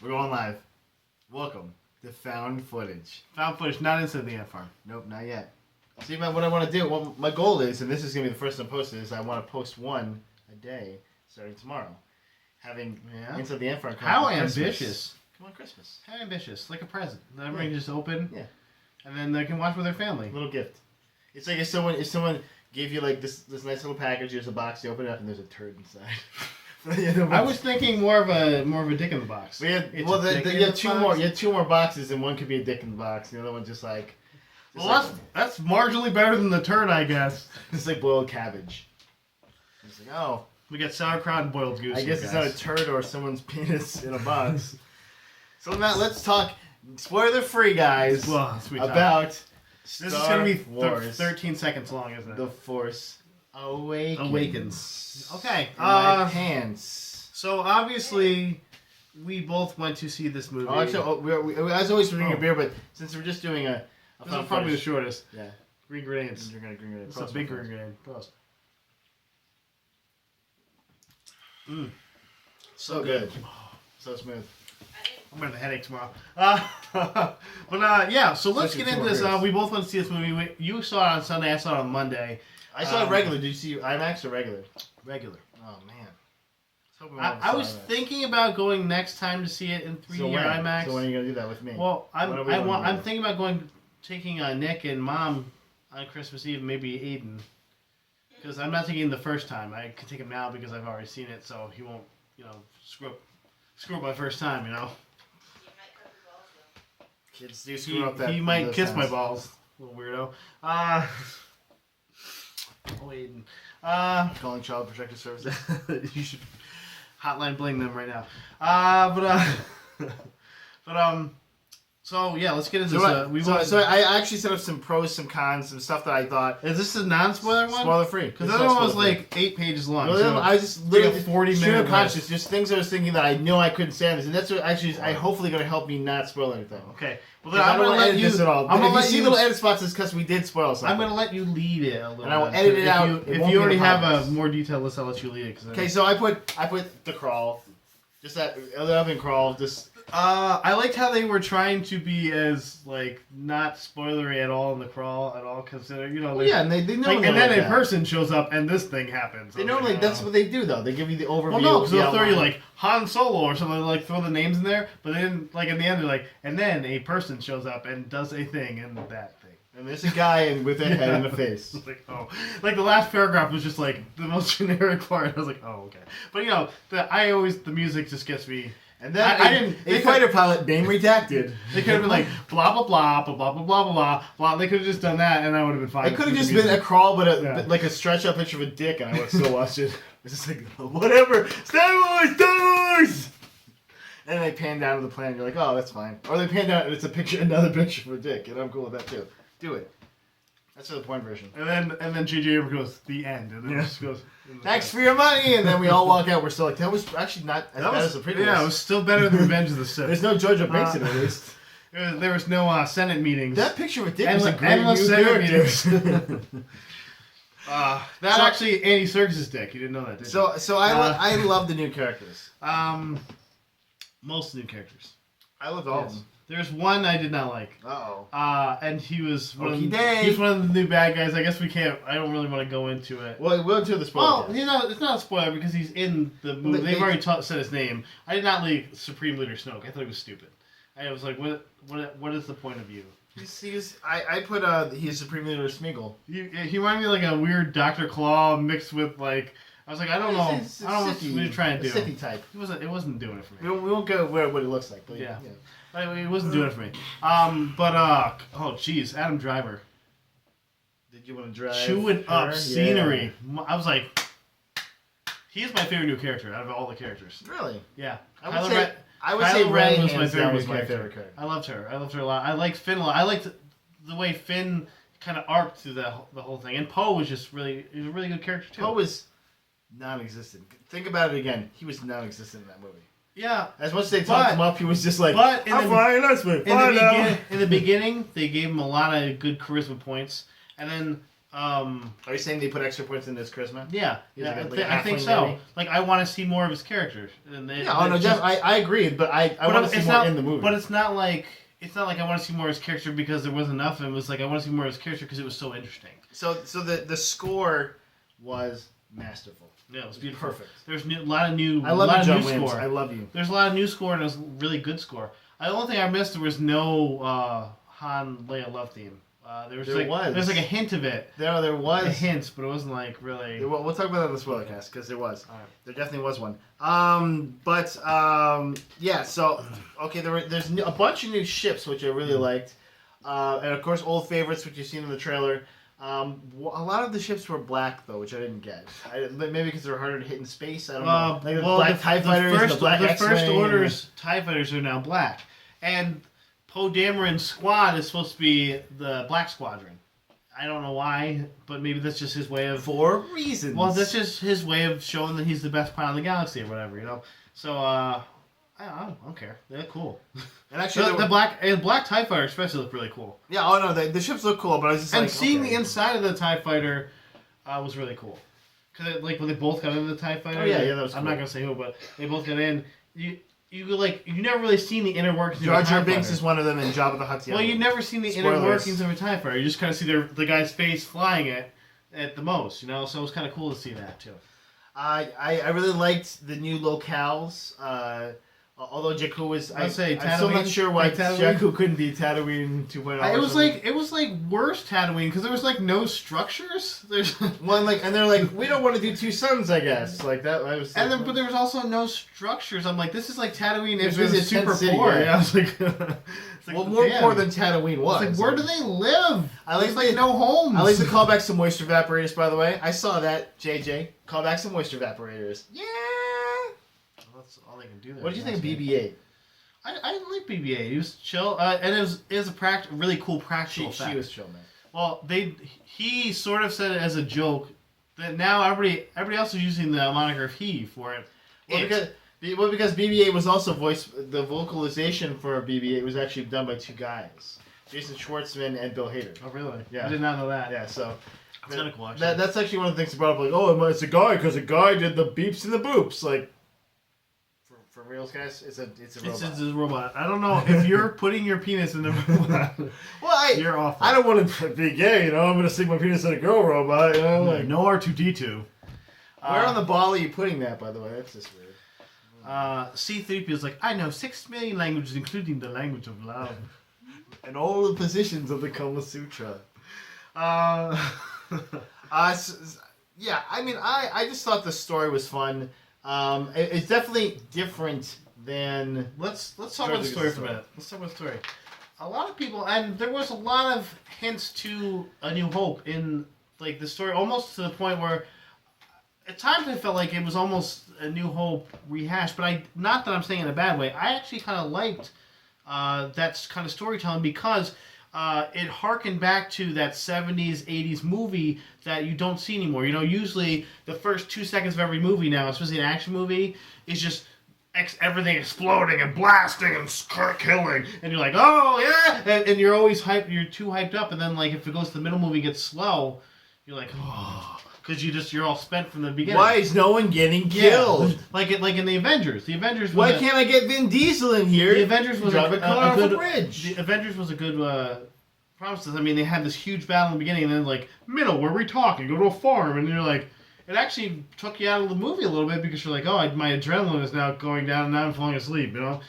We're going live. Welcome to Found Footage. Found footage, not inside the ant farm. Nope, not yet. See, what I want to do, well, my goal is, and this is going to be the first time I post it, is I want to post one a day starting tomorrow. Having Inside the Ant Farm come How on ambitious. Christmas. Come on Christmas. How ambitious. Like a present. That everybody can just open. Yeah. And then they can watch with their family. Little gift. It's like if someone gave you like this nice little package, there's a box, you open it up, and there's a turd inside. I was thinking more of a dick in the box. You had two more boxes, and one could be a dick in the box. The other one just like. Well, that's marginally better than the turd, I guess. It's like boiled cabbage. It's like, oh. We got sauerkraut and boiled goose. I guess it's not a turd or someone's penis in a box. So now let's talk, spoiler-free, guys, about This is going to be Wars. 13 seconds long, isn't it? The Force Awakens. Okay. In my pants. So, obviously, we both went to see this movie. Oh, actually, as always, we're drinking a beer, but since we're just doing a this is probably the shortest. Yeah. Green grenades. You're gonna green grenade. It's a big green grenade. Prost. So good. So smooth. I'm gonna have a headache tomorrow. Yeah. So let's get into this. We both went to see this movie. You saw it on Sunday. I saw it on Monday. I saw it regular. Did you see IMAX or regular? Regular. Oh man. I was thinking about going next time to see it in 3D or IMAX. So when are you gonna do that with me? Well, I'm thinking about taking Nick and Mom on Christmas Eve, maybe Aiden, because I'm not taking the first time. I could take him now because I've already seen it, so he won't, screw up my first time, Kids do screw up that. He might kiss times. my balls, little weirdo. Oh, Aiden. Calling Child Protective Services. You should hotline bling them right now. So yeah, let's get into this. So I actually set up some pros, some cons, some stuff that I thought. Is this a non-spoiler one? Spoiler free. Because that one was like 8 pages long. No, I just literally 40-minute conscious, just things I was thinking that I know I couldn't stand this, and that's what actually I hopefully going to help me not spoil anything. Okay. Well, then I'm going to edit this at all. I'm going to let you see little edit spots. It's because we did spoil something. I'm going to let you lead it a little. And I will edit it out. If you already have a more detailed list, I'll let you lead it. Okay, so I put the crawl, just that other crawl, just. I liked how they were trying to be as not spoilery at all in the crawl at all, considering and they normally and then a person shows up and this thing happens. They normally that's what they do though. They give you the overview. Well, no, because they'll throw you Han Solo or something, throw the names in there, but then in the end they're and then a person shows up and does a thing and that thing. And there's a guy with a head and a face. The last paragraph was just the most generic part. I was like, oh, okay. But the music just gets me. And then a fighter pilot name redacted. They could have been blah blah blah blah blah blah blah blah blah. They could have just done that, and I would have been fine. It could have just been a crawl, but a stretch out picture of a dick, and I would have still watched it. It's just whatever. Star Wars. And they pan down to the planet. You're like, oh, that's fine. Or they pan down and it's another picture of a dick, and I'm cool with that too. Do it. That's for the porn version. And then J.J. Abrams goes the end, and then just goes. Thanks for your money, and then we all walk out. We're still that was actually not as bad as the prequels. Yeah, it was still better than Revenge of the Sith. There's no Jar Jar Binks in it, at least. There was no Senate meetings. That picture of a dick was a great endless new Senate character. meetings. Actually Andy Serkis' dick. You didn't know that, did you? So I love the new characters. Most new characters. I loved all of them. There's one I did not like. And he was one of the new bad guys. I guess we can't. I don't really want to go into it. Well, we'll do the spoiler. Well, it's not a spoiler because he's in the movie. They've already said his name. I did not like Supreme Leader Snoke. I thought he was stupid. I was like, what is the point of you? I put he's Supreme Leader Smeagol. He reminded me of a weird Dr. Claw mixed with I was like, I don't know. I don't know what you're trying to do. Sicky type. It wasn't doing it for me. We won't go what it looks like. But yeah. It wasn't doing it for me. Oh jeez, Adam Driver. Did you want to drive? Chewing up scenery. Yeah. I was like, he is my favorite new character out of all the characters. Really? Yeah. I would say Ray was my favorite character. I loved her. I loved her a lot. I liked Finn a lot. I liked the way Finn kind of arced through the whole thing. And Poe was just he was a really good character too. Poe was non-existent. Think about it again. He was non-existent in that movie. Yeah. As much as they talked him up, he was just like, in the beginning, they gave him a lot of good charisma points. And then Are you saying they put extra points in this charisma? Yeah, I think so. Maybe? Like, I want to see more of his characters. And I agree, but I want to see more in the movie. But it's not like I want to see more of his character because there wasn't enough. It was like I want to see more of his character because it was so interesting. So the score was masterful. Yeah, it was beautiful. Perfect. There's a lot of new. I love you, John Williams. Score. I love you. There's a lot of new score and it was really good score. The only thing I missed, there was no Han Leia love theme. There was like a hint of it. There was a hint, but it wasn't like really. We'll talk about that in the spoiler cast because there was. Right. There definitely was one. Yeah. So okay, there's a bunch of new ships which I really liked, and of course old favorites which you've seen in the trailer. A lot of the ships were black though, which I didn't get. Maybe because they're harder to hit in space. I don't know. Like black TIE fighters, the First Order's TIE fighters are now black, and Poe Dameron's squad is supposed to be the Black Squadron. I don't know why, but maybe that's just his way of... For reasons. Well, that's just his way of showing that he's the best pilot in the galaxy or whatever, you know? So, I don't care. They look cool. And actually, the black TIE fighter especially look really cool. Yeah, the ships look cool, but I was just and seeing the inside of the TIE fighter was really cool. Because, like, when they both got into the TIE fighter... Oh, yeah, that was cool. I'm not going to say who, but they both got in... You never really seen the inner workings. Jar Jar Binks is one of them, and Jabba the Hutt's the other. Well, you never seen the inner workings of a TIE fighter. You just kind of see the guy's face flying it at the most, you know. So it was kind of cool to see that too. I really liked the new locales. Although Jakku was, I'm still not sure why Jakku couldn't be Tatooine 2.0. It was like worse Tatooine because there was like no structures. There's one and they're like, we don't want to do two suns, I guess. Like that. But there was also no structures. I'm like, this is like Tatooine if it was super city, poor. Right? Yeah, I was like, more poor than Tatooine was. It's like, where do they live? There's like no homes. I like to call back some moisture evaporators. By the way, I saw that JJ call back some moisture evaporators. Yeah. That's all they can do there. What did you think of BB-8? I didn't like BB-8. He was chill, and it was a really cool practical effect. She was chill, man. Well, he sort of said it as a joke that now everybody else is using the moniker of he for it. Because BB-8 was also the vocalization for BB-8 was actually done by two guys, Jason Schwartzman and Bill Hader. Oh, really? Yeah. I did not know that. Yeah, so that's kind of cool. Actually. That's actually one of the things they brought up. Like, oh, it's a guy because a guy did the beeps and the boops. Like. For reals, guys, it's a robot. It's a robot. I don't know if you're putting your penis in the robot. Well, you're awful. I don't want to be gay, you know. I'm going to stick my penis in a girl robot, you know. Like, no R2-D2. Where on the ball are you putting that, by the way? That's just weird. C-3PO is like, I know 6 million languages, including the language of love, and all the positions of the Kama Sutra. Yeah, I mean, I just thought the story was fun. It's definitely different than... Let's talk about the story for a minute. Let's talk about the story. A lot of people, and there was a lot of hints to A New Hope in like the story, almost to the point where at times I felt like it was almost A New Hope rehashed. But not that I'm saying in a bad way. I actually kind of liked that kind of storytelling because it harkened back to that 70s, 80s movie that you don't see anymore. You know, usually the first 2 seconds of every movie now, especially an action movie, is just everything exploding and blasting and killing. And you're like, oh, yeah! And you're always hyped. You're too hyped up. And then, like, if it goes to the middle movie and gets slow, you're like, oh... Because you're all spent from the beginning. Why is no one getting killed? Yeah. Like in the Avengers. The Avengers. Why can't I get Vin Diesel in here? The Avengers was a good off a bridge. The Avengers was a good promise. I mean, they had this huge battle in the beginning, and then like middle, where we talking? Go to a farm, and you're like, it actually took you out of the movie a little bit because you're like, oh, my adrenaline is now going down, and now I'm falling asleep. You know.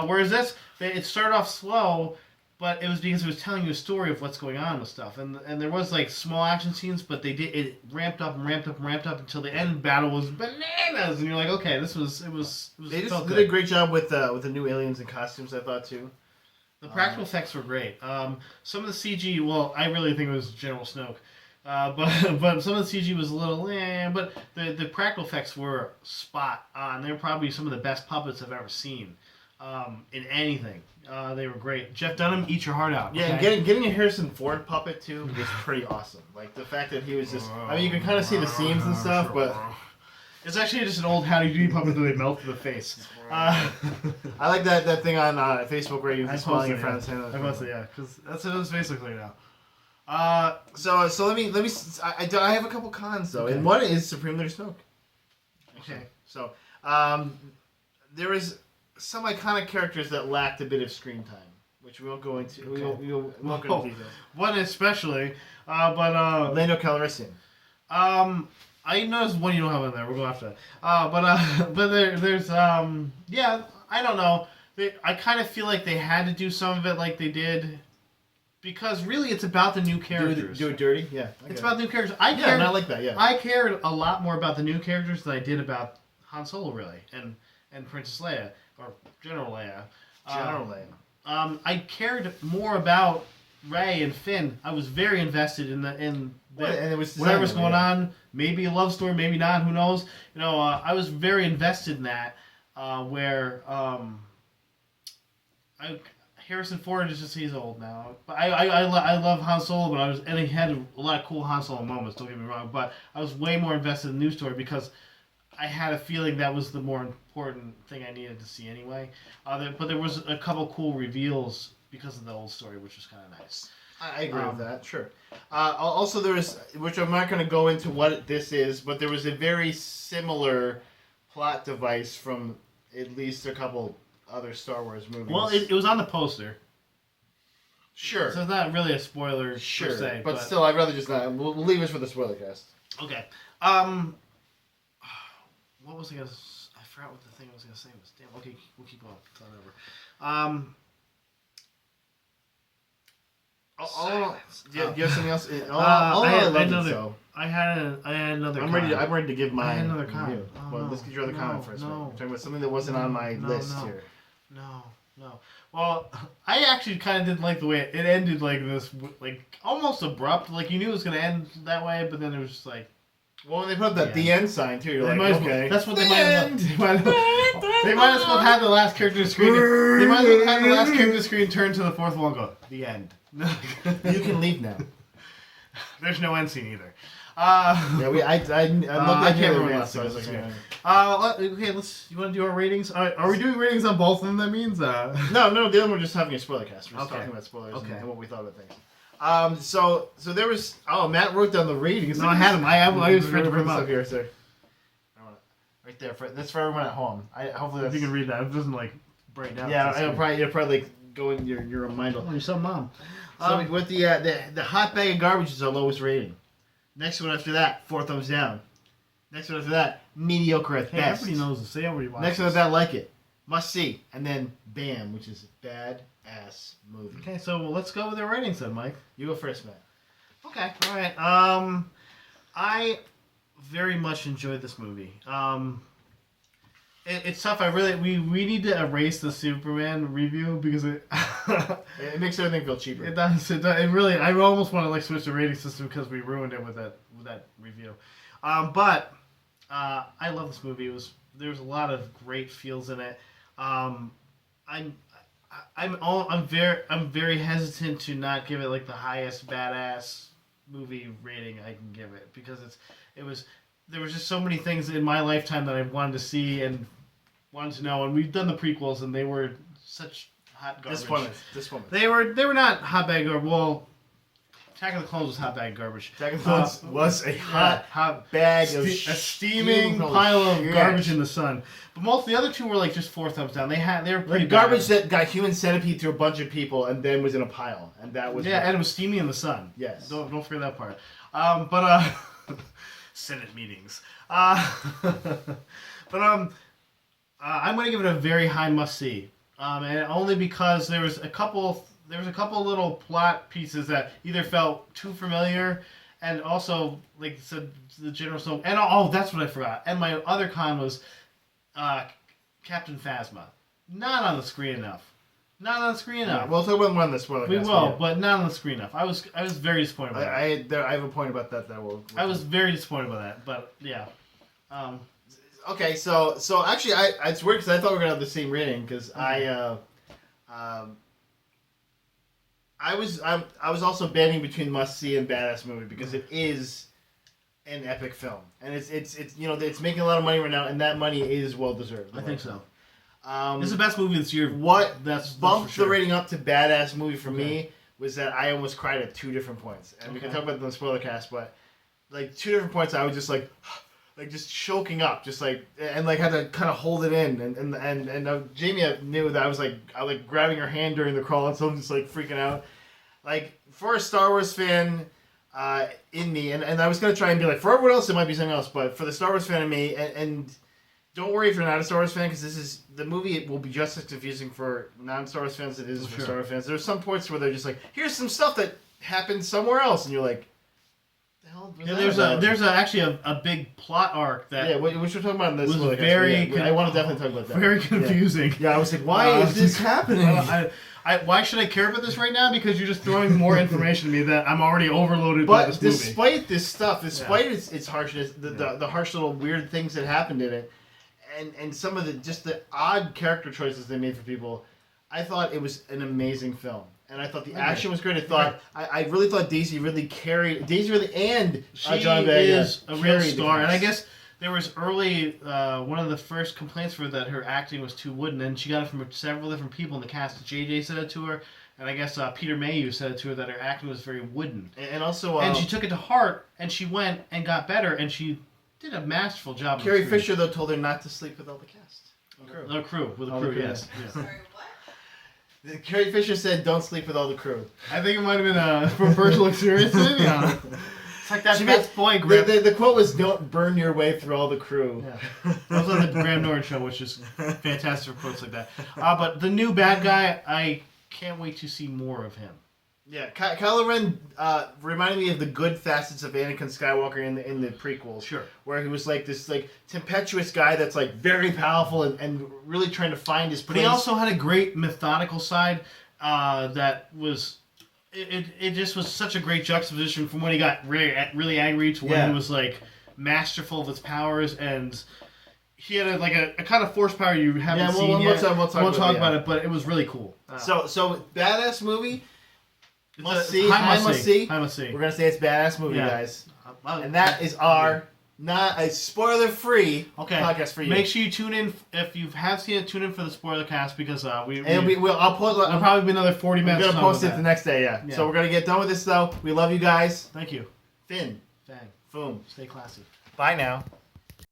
Whereas this, it started off slow. But it was because it was telling you a story of what's going on with stuff, and there was like small action scenes, but it ramped up and ramped up and ramped up until the end battle was bananas, and you're like, okay, it was. They just did a great job with the new aliens and costumes, I thought too. The practical effects were great. Some of the CG, well, I really think it was General Snoke, but some of the CG was a little, but the practical effects were spot on. They were probably some of the best puppets I've ever seen in anything. They were great. Jeff Dunham, eat your heart out. Yeah, okay? and getting a Harrison Ford puppet too was pretty awesome. Like the fact that he was just, I mean, you can kind of see the seams and stuff, but it's actually just an old Howdy Doody puppet that they melt to the face. I like that thing on Facebook where you just calling your friends. I must say, yeah, because that's what his face looks like now. So let me. I have a couple cons though, and one is Supreme Leader Snoke. Okay. So there is some iconic characters that lacked a bit of screen time, which we won't go into. We won't go into details. One especially, but Lando Calrissian. I noticed one you don't have in there. We'll go after that. But there's yeah. I don't know. I kind of feel like they had to do some of it like they did. Because really, it's about the new characters. Do it dirty? Yeah. It's about the new characters. I like that, yeah. I cared a lot more about the new characters than I did about Han Solo, really. And Princess Leia. Or General Leia. I cared more about Rey and Finn. I was very invested in and it was whatever was going on. Maybe a love story, maybe not, who knows. I was very invested in that. Harrison Ford is just, he's old now. But I love Han Solo, and he had a lot of cool Han Solo moments, don't get me wrong, but I was way more invested in the news story because I had a feeling that was the more important thing I needed to see anyway. But there was a couple cool reveals because of the old story, which was kind of nice. I agree with that, sure. Also, there was, which I'm not going to go into what this is, but there was a very similar plot device from at least a couple other Star Wars movies. Well, it was on the poster. Sure. So it's not really a spoiler per se. But still, I'd rather just not. We'll leave this for the spoiler cast. Okay. What was I going to... I forgot what the thing I was going to say was. Damn, okay, we'll keep going. It's not over. Do you have something else? I had another I'm ready to give mine. I had another comment. Let's get your other comment first. We're talking about something that wasn't on my list here. No. Well, I actually kind of didn't like the way it ended, like this, like almost abrupt. Like you knew it was going to end that way, but then it was just like. Well, they put the end sign too. You're okay. That's what they might have. They might as well have the last character screen. They might as well have the last character screen turn to the fourth wall and go, the end. You can leave now. There's no end scene either. I can't remember. Okay, You want to do our ratings? Are we doing ratings on both of them? That means no. The other one we're just having a spoiler cast. We're just talking about spoilers and what we thought of things. So there was. Oh, Matt wrote down the ratings. No, I had them. I was afraid to bring them up here, sir. Right there. That's for everyone at home. Hopefully, if you can read that, it doesn't like break down. Yeah, you'll probably like go in your mind. Oh, you're so mom. So with the hot bag of garbage is our lowest rating. Next one after that, 4 thumbs down. Next one after that, mediocre at best. Everybody knows this. Everybody watches. Next one after that, like it. Must see. And then BAM, which is a bad-ass movie. Okay, so let's go with our ratings then, Mike. You go first, Matt. Okay, all right. I very much enjoyed this movie. It's tough. We need to erase the Superman review because it makes everything feel cheaper. It does. It really. I almost want to switch the rating system because we ruined it with that review. But I love this movie. There's a lot of great feels in it. I'm very hesitant to not give it like the highest badass movie rating I can give it because there was just so many things in my lifetime that I wanted to see and wanted to know, and we've done the prequels and they were such hot garbage. Disappointment. They were not hot bag garbage. Well, Attack of the Clones was hot bag garbage. Attack of the Clones was a hot bag of a steaming pile of garbage in the sun. But most of the other two were like just 4 thumbs down. They were pretty garbage that got human centipede through a bunch of people and then was in a pile, and that was and it was steamy in the sun. Yes, don't forget that part. Senate meetings. I'm going to give it a very high must see, and only because there was a couple little plot pieces that either felt too familiar, and also like the general scope. And that's what I forgot. And my other con was Captain Phasma, not on the screen enough. We'll talk about more on the spoiler. We will, but not on the screen enough. I was very disappointed about that. I have a point about that. I was very disappointed about that, but yeah. Okay, so actually, it's weird because I thought we were gonna have the same rating because I was also banning between must see and badass movie because it is an epic film and it's it's making a lot of money right now and that money is well deserved. I think so. It's the best movie this year. That's bumped the rating up to badass movie for me was that I almost cried at 2 different points, and we can talk about the spoiler cast, but like 2 different points I was just like just choking up, just like, and like had to kind of hold it in, and Jamie knew that I was like grabbing her hand during the crawl, and so I'm just like freaking out, like for a Star Wars fan. In me, and I was gonna try and be like, for everyone else it might be something else, but for the Star Wars fan in me, and don't worry if you're not a Star Wars fan, because the movie will be just as confusing for non-Star Wars fans as it is for Star Wars fans. There's some points where they're just like, here's some stuff that happened somewhere else, and you're like, the hell was there's actually a big plot arc that which we're talking about in this was very I want to definitely talk about that. Very confusing. Yeah, I was like, why is this happening? Why should I care about this right now? Because you're just throwing more information to me that I'm already overloaded by this movie. But despite this stuff, despite its harshness, the harsh little weird things that happened in it, and some of the odd character choices they made for people, I thought it was an amazing film. And I thought the action was great. I really thought Daisy really and John Boyega is a real star. And I guess there was early, one of the first complaints for that her acting was too wooden, and she got it from several different people in the cast. JJ said it to her, and I guess Peter Mayhew said it to her that her acting was very wooden. And also, and she took it to heart, and she went and got better, and she did a masterful job. Carrie Fisher though told her not to sleep with all the cast. The crew, yes. Sorry, what? Carrie Fisher said, "Don't sleep with all the crew." I think it might have been from personal experience. Maybe. It's like that's boy grip. The quote was, "Don't burn your way through all the crew." Yeah. That was on the Graham Norton show, which is fantastic for quotes like that. But the new bad guy, I can't wait to see more of him. Yeah, Kylo Ren reminded me of the good facets of Anakin Skywalker in the prequels. Sure. Where he was like this tempestuous guy that's like very powerful and really trying to find his place. But he also had a great methodical side that was... It just was such a great juxtaposition from when he got really angry to when he was like masterful of his powers, and he had a kind of force power you haven't seen yet. We'll talk about it, but it was really cool. So badass movie. Must see. We're gonna say it's badass movie, guys. And that is our not a spoiler-free podcast for you. Make sure you tune in if you have seen it. Tune in for the spoiler cast because I'll probably be another 40 minutes. We're gonna post it the next day. Yeah. So we're gonna get done with this though. We love you guys. Thank you. Finn. Fang. Fum. Stay classy. Bye now.